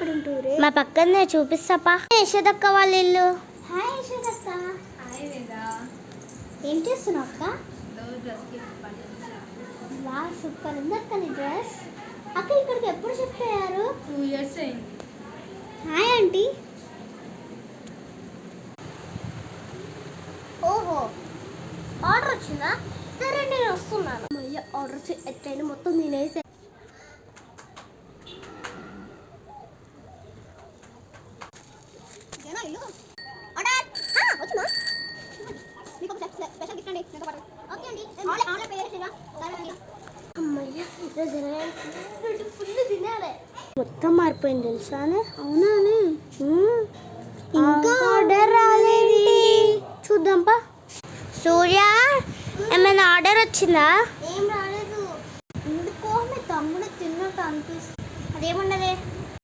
ఎక్కడ ఉంటారు? మా పక్కనే చూపిస్తాపా. యశోదక్క వాళ్ళ ఇల్లు. హాయ్ యశోదక్క. హాయ్ వేదా. ఏం చేస్తున్నావు అక్క? డ్రెస్కి వా సూపర్ ఉంది అక్క నీ డ్రెస్. అక్క ఇక్కడికి ఎప్పుడు షిఫ్ట్ అయ్యారు? 2 years అయింది. Hi aunty. ఓహో ఆర్డర్ వచ్చిందా? సరే నేను వస్తున్నాను. అయ్యా ఆర్డర్స్ ఎట్లయినా మొత్తం నేనేసా. మొత్తం మారిపోయింది తెలుసానే. అవునా? ఇంకా ఆర్డర్ రాలేదు. చూద్దాంపా. సూర్య, ఏమైనా ఆర్డర్ వచ్చిందా? ఏం రాలేదు. ఎందుకో మీ తమ్ముడు తిన్నట్టు అనిపిస్తుంది. అదేముండదు